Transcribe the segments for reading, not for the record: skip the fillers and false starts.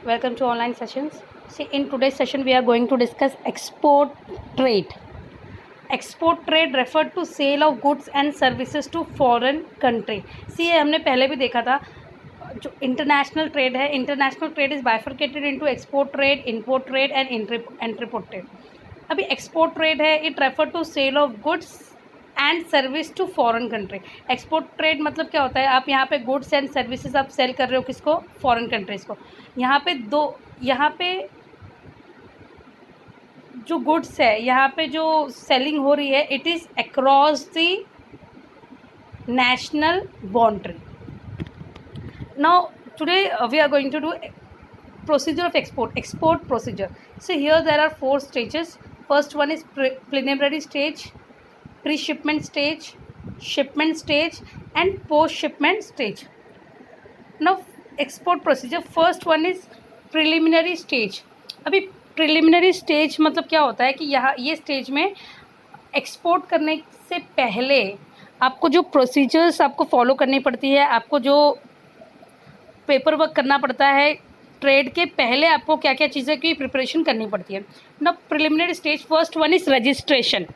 Welcome to online sessions. See, in today's session, we are going to discuss export trade. Export trade referred to sale of goods and services to foreign country. See, ये हमने पहले भी देखा था. जो international trade है, international trade is bifurcated into export trade, import trade and interport trade. अभी export trade है, it refer to sale of goods and service to foreign country. Export trade मतलब क्या होता है, आप यहाँ पे गुड्स एंड सर्विसेज आप सेल कर रहे हो किसको, फॉरेन कंट्रीज़ को. यहाँ पे जो गुड्स है, यहाँ पे जो सेलिंग हो रही है, it is across the national boundary. Now today we are going to do procedure of export procedure. So here there are 4 stages. First one is preliminary stage, pre-shipment stage, shipment stage and post-shipment stage. Now export procedure, first one is preliminary stage. अभी preliminary stage मतलब क्या होता है कि यहाँ ये stage में export करने से पहले आपको जो प्रोसीजर्स आपको फॉलो करनी पड़ती है, आपको जो पेपर वर्क करना पड़ता है, ट्रेड के पहले आपको क्या क्या चीज़ें की प्रिपरेशन करनी पड़ती है. ना preliminary stage, first one is registration.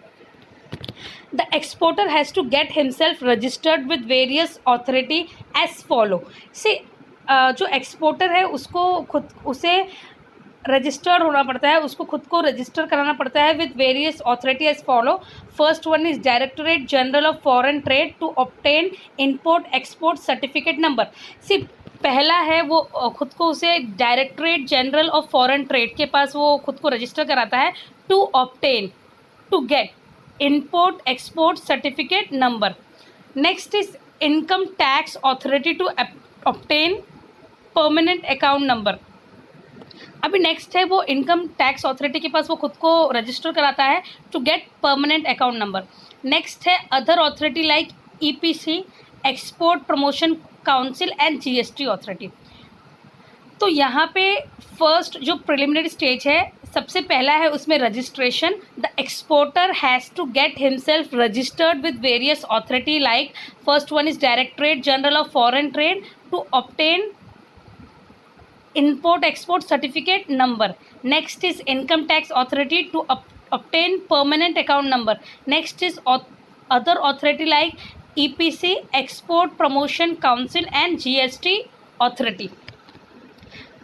The exporter has to get himself registered with various authority as follow. से जो एक्सपोर्टर है उसे रजिस्टर्ड होना पड़ता है, उसको खुद को रजिस्टर कराना पड़ता है with various authority as follow. First one is directorate general of foreign trade to obtain import export certificate number. See पहला है वो खुद को उसे directorate general of foreign trade के पास वो खुद को रजिस्टर कराता है to obtain, to get import export certificate number. Next is income tax authority to obtain permanent account number. अभी नेक्स्ट है वो इनकम टैक्स अथॉरिटी के पास वो खुद को रजिस्टर कराता है to get permanent account number. Next है other authority like EPC, export promotion council and GST authority. तो यहाँ पे फर्स्ट जो प्रिलिमिनरी स्टेज है, सबसे पहला है उसमें registration. The exporter has to get himself registered with various authority like first one is directorate general of foreign trade to obtain import export certificate number. Next is income tax authority to obtain permanent account number. Next is other authority like EPC, export promotion council and GST authority.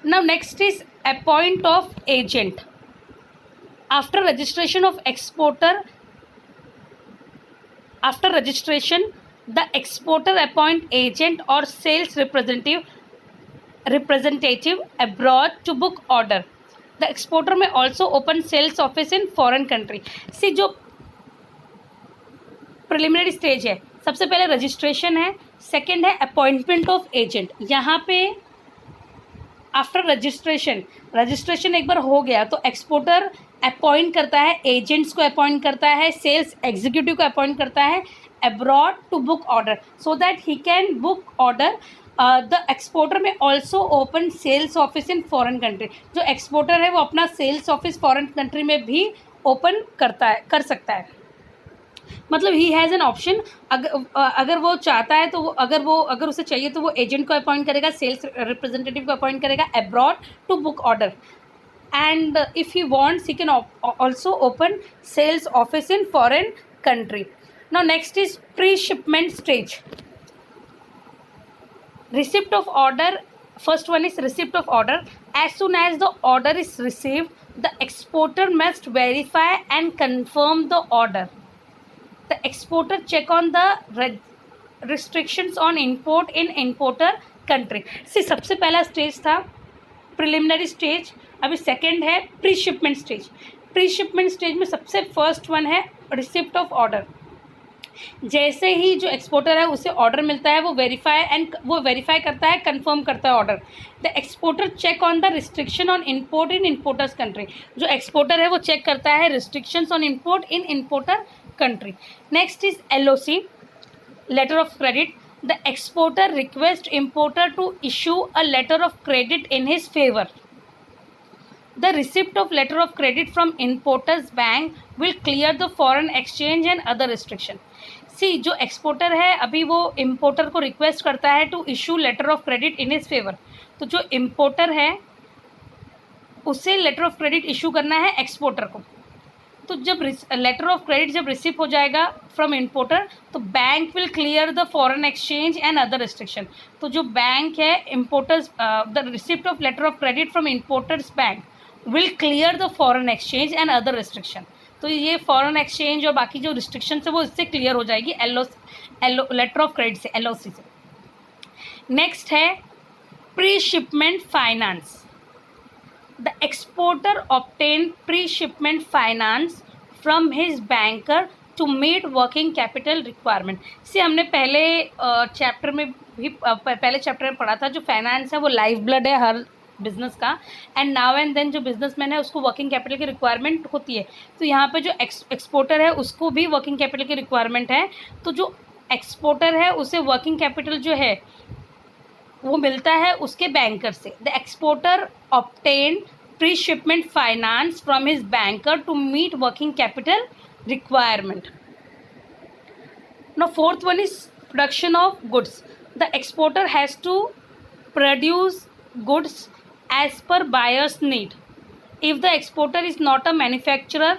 Now next is appoint of agent. After registration of exporter, after registration the exporter appoint agent or sales representative abroad to book order. The exporter may also open sales office in foreign country. See, जो preliminary stage है, सबसे पहले registration है, second है appointment of agent. यहाँ पे after registration एक बार हो गया तो एक्सपोर्टर अपॉइंट करता है, एजेंट्स को अपॉइंट करता है, सेल्स एग्जीक्यूटिव को अपॉइंट करता है abroad to book order so that he can book order. The exporter may also open sales office in foreign country. जो एक्सपोर्टर है वो अपना सेल्स ऑफिस फॉरेन कंट्री में भी ओपन कर सकता है. मतलब ही हैज़ एन ऑप्शन. अगर वो चाहता है तो अगर उसे चाहिए तो वो एजेंट को अपॉइंट करेगा, सेल्स रिप्रेजेंटेटिव को अपॉइंट करेगा abroad to book order. And if he wants he can also open sales office in foreign country. Now next is pre shipment stage. Receipt of order, first one is receipt of order. As soon as the order is received, the exporter must verify and confirm the order. The exporter check on the restrictions on import in importer country. See, सबसे पहला stage था preliminary stage, अभी second है pre shipment stage. Pre shipment stage में सबसे first one है receipt of order. जैसे ही जो एक्सपोर्टर है उसे ऑर्डर मिलता है वो वेरीफाई करता है, कंफर्म करता है order. The exporter check on the restriction on import in importers country. जो एक्सपोर्टर है वो चेक करता है restrictions on import in importer country. Next is LOC, letter of credit. The exporter request importer to issue a letter of credit in his favour. The receipt of letter of credit from importer's bank will clear the foreign exchange and other restriction. See, जो exporter है अभी वो importer को request करता है to issue letter of credit in his favour. तो जो importer है उसे लेटर ऑफ क्रेडिट इशू करना है एक्सपोर्टर को। तो जब लेटर ऑफ क्रेडिट जब रिसीव हो जाएगा फ्रॉम इम्पोर्टर, तो bank will clear the foreign exchange and other restriction. तो जो बैंक है importers, the receipt of letter of credit from importers bank will clear the foreign exchange and other restriction. तो ये foreign exchange और बाकी जो restriction है वो इससे क्लियर हो जाएगी लेटर ऑफ क्रेडिट से, LOC से। नेक्स्ट है pre shipment finance. The exporter obtained pre-shipment finance from his banker to meet working capital requirement। से हमने पहले चैप्टर में पढ़ा था, जो फाइनेंस है वो लाइफ ब्लड है हर बिजनेस का, एंड नाउ एंड देन जो बिजनेसमैन है उसको वर्किंग कैपिटल की रिक्वायरमेंट होती है। तो यहाँ पे जो एक्सपोर्टर है उसको भी वर्किंग कैपिटल की रिक्वायरमेंट है। तो जो एक्सपोर्टर है उसे वर्किंग कैपिटल जो है वो मिलता है उसके बैंकर से। The exporter obtain pre shipment finance from his banker to meet working capital requirement. Now fourth one is production of goods. The exporter has to produce goods as per buyers need. If the exporter is not a manufacturer,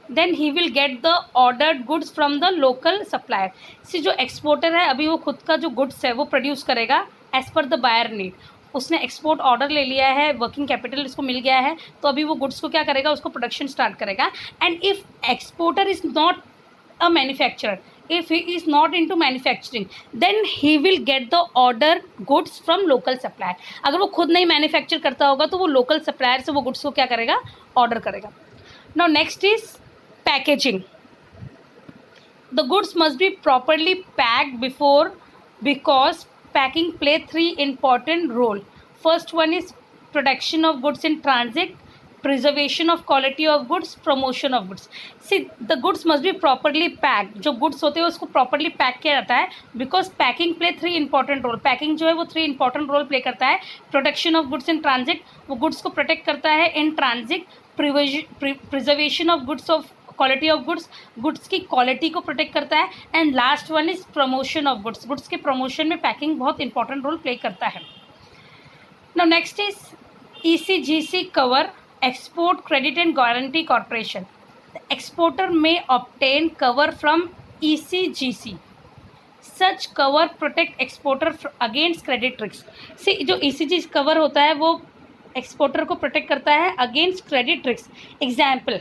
then he will get the ordered goods from the local supplier. See जो exporter है अभी वो खुद का जो goods है वो produce करेगा as per the buyer need. उसने एक्सपोर्ट ऑर्डर ले लिया है, वर्किंग कैपिटल इसको मिल गया है, तो अभी वो गुड्स को क्या करेगा, उसको प्रोडक्शन स्टार्ट करेगा। And if exporter is not a manufacturer, if he is not into manufacturing, then he will get the order goods from local supplier। अगर वो खुद नहीं मैन्युफैक्चर करता होगा तो वो लोकल सप्लायर से वो गुड्स को क्या करेगा, ऑर्डर करेगा। Now next is packaging. The goods must be properly packed before, because packing play 3 important role. First one is production of goods in transit, preservation of quality of goods, promotion of goods। See, the goods must be properly packed। जो goods होते हैं उसको properly pack किया जाता है, because packing play 3 important role। packing जो है वो 3 important role play करता है। production of goods in transit, वो goods को protect करता है in transit। preservation of goods of quality of goods, goods की क्वालिटी को प्रोटेक्ट करता है। And last one is promotion of goods, goods के प्रमोशन में पैकिंग बहुत इंपॉर्टेंट रोल प्ले करता है। Now next is ECGC cover, export credit and guarantee corporation. The exporter may obtain cover from ECGC। Such cover protect exporter against credit risk. So जो ECGC cover होता है वो exporter को protect करता है against credit risk. Example,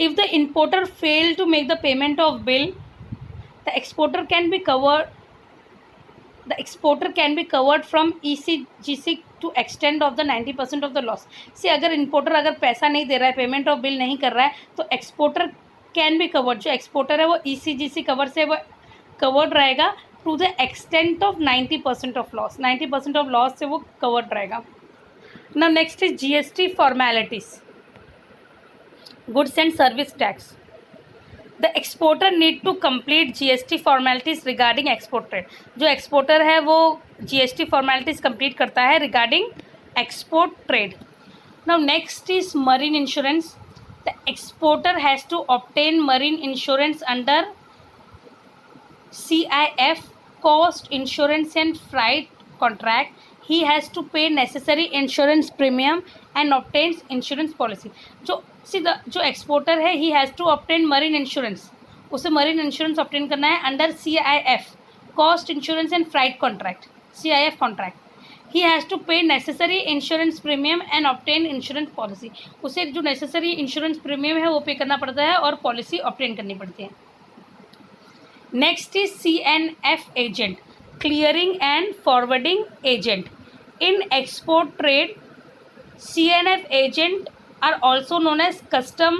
if the importer failed to make the payment of bill, the exporter can be covered from ECGC to extent of the 90% of the loss। से अगर importer अगर पैसा नहीं दे रहा है, पेमेंट ऑफ बिल नहीं कर रहा है, तो एक्सपोर्टर कैन बी कवर्ड। जो एक्सपोर्टर है वो ECGC कवर से वो कवर्ड रहेगा to the extent of 90% of loss. 90% of loss से वो कवर्ड रहेगा। Now next is GST formalities, goods and service tax. The exporter need to complete GST formalities regarding export trade. जो exporter है वो GST formalities complete करता है regarding export trade. Now next is marine insurance. The exporter has to obtain marine insurance under CIF, cost insurance and freight contract. He has to pay necessary insurance premium and obtains insurance policy। जो exporter है he has to obtain marine insurance, उसे marine insurance obtain करना है under CIF, cost insurance and freight contract, CIF contract। He has to pay necessary insurance premium and obtain insurance policy। उसे जो necessary insurance premium है वो पे करना पड़ता है और पॉलिसी obtain करनी पड़ती है। Next is CNF agent, clearing and forwarding agent. In export trade, CNF agent are also known as custom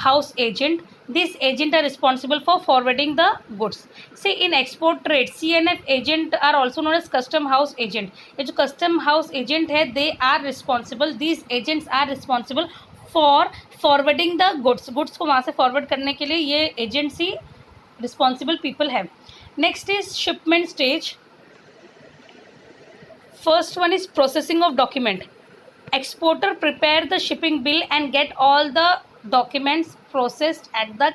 house agent। These agents are responsible for forwarding the goods। Say in export trade, CNF agent are also known as custom house agent। ये जो custom house agent है, they are responsible, these agents are responsible for forwarding the goods। goods को वहाँ से forward करने के लिए ये agency responsible people है। Next is shipment stage। First one is processing of document। Exporter prepare the shipping bill and get all the documents processed at the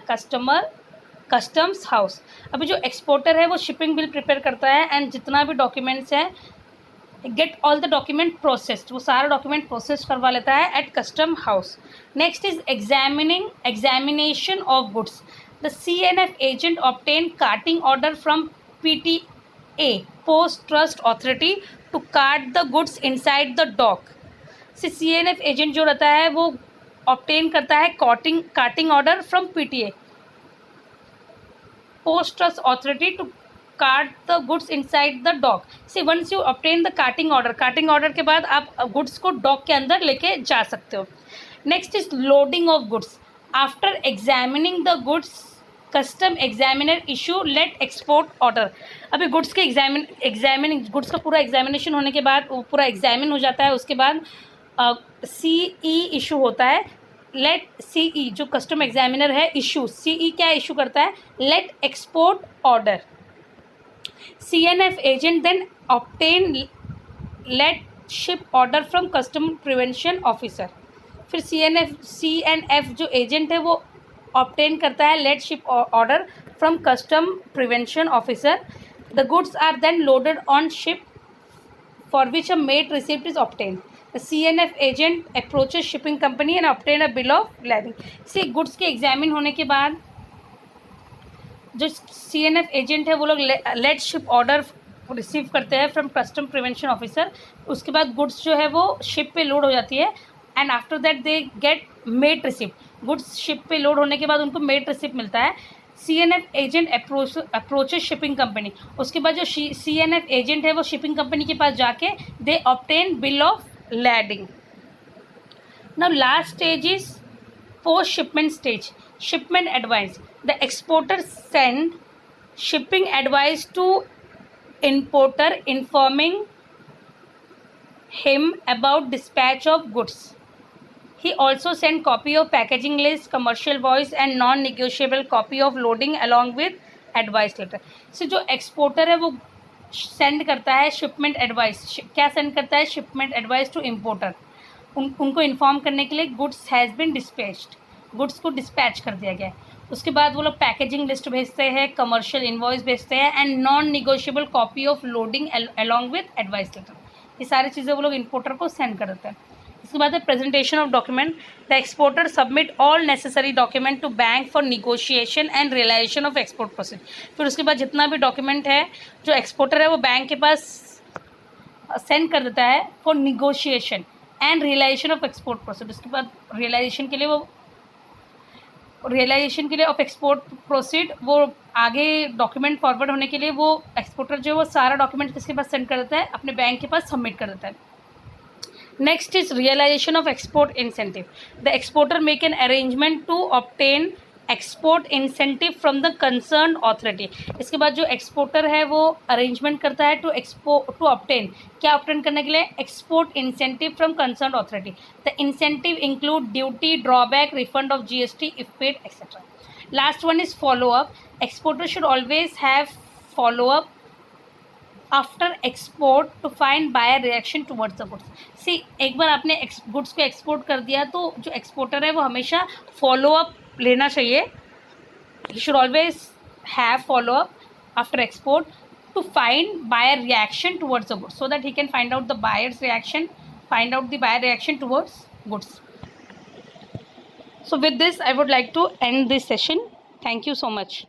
customs house। अभी जो एक्सपोर्टर है वो शिपिंग बिल प्रिपेयर करता है and जितना भी documents है get all the document processed, वो सारा डॉक्यूमेंट प्रोसेस करवा लेता है at custom house. Next is examination of goods. The CNF agent obtain carting order from PTA, post trust authority, to cart the goods inside the dock. CNF agent जो रहता है वो obtain करता है carting order from PTA, post trust authority, to cart the goods inside the dock. See once you obtain the karting order के बाद आप goods को डॉक के अंदर लेके जा सकते हो. Next is loading of goods. After examining the goods, custom examiner issue let export order. अभी गुड्स के गुड्स का पूरा एग्जामिनेशन होने के बाद वो पूरा एग्जामिन हो जाता है. उसके बाद CE इशू होता है. लेट CE जो कस्टम एग्जामिनर है इशू, CE क्या इशू करता है? Let export order. CNF agent then obtain let ship order from custom prevention officer. फिर CNF जो एजेंट है वो ऑब्टेन करता है let ship order from custom prevention officer. The goods are then loaded on ship for which a mate receipt is obtain. The CNF agent approaches shipping company and obtain a bill of lading. से goods के examine होने के बाद जो CNF agent है वो लोग late ship order receive करते हैं फ्रॉम कस्टम प्रिवेंशन ऑफिसर. उसके बाद गुड्स जो है वो शिप पे लोड हो जाती है and after that they get mate receipt. Goods ship पे लोड होने के बाद उनको मेट रिसिप्ट मिलता है. CNF agent approaches shipping company. उसके बाद जो CNF एजेंट है वो शिपिंग कंपनी के पास जाके they obtain bill of lading. Now last stage is post shipment stage, shipment advice. The exporter send shipping advice to importer informing him about dispatch of goods. He also send copy of packaging list, commercial voice and non-negotiable copy of loading along with advice letter. So जो exporter है वो send करता है shipment advice. क्या send करता है? Shipment advice to importer. उनको inform करने के लिए goods has been dispatched, goods को डिस्पैच कर दिया गया है. उसके बाद वो लोग पैकेजिंग लिस्ट भेजते हैं, कमर्शियल इनवॉइस भेजते हैं and non negotiable copy of loading along with advice letter. ये सारी चीज़ें वो लोग इम्पोर्टर को सेंड कर देते हैं. इसके बाद है presentation of document. The exporter submit all necessary document to bank for negotiation and realisation of export proceed. फिर उसके बाद जितना भी डॉक्यूमेंट है जो एक्सपोर्टर है वो बैंक के पास सेंड कर देता है for negotiation and realisation of export proceed. उसके बाद रियलाइजेशन के लिए ऑफ एक्सपोर्ट प्रोसीड वो आगे डॉक्यूमेंट फॉरवर्ड होने के लिए वो एक्सपोर्टर जो है वो सारा डॉक्यूमेंट किसके पास सेंड कर देता है? अपने बैंक के पास सबमिट कर देता है. Next is realization of export incentive. The exporter make an arrangement to obtain export incentive from the concerned authority. इसके बाद जो exporter है वो arrangement करता है to obtain, क्या obtain करने के लिए? Export incentive from concerned authority. The incentive include duty, drawback, refund of GST if paid, etc. Last one is follow up. Exporter should always have follow up after export to find buyer reaction towards the goods. See एक बार आपने goods को export कर दिया तो जो exporter है वो हमेशा फॉलो अप लेना चाहिए. He should always have follow up after export to find buyer reaction towards the goods, so that he can find out the buyers reaction, find out the buyer reaction towards goods. So with this I would like to end this session. Thank you so much.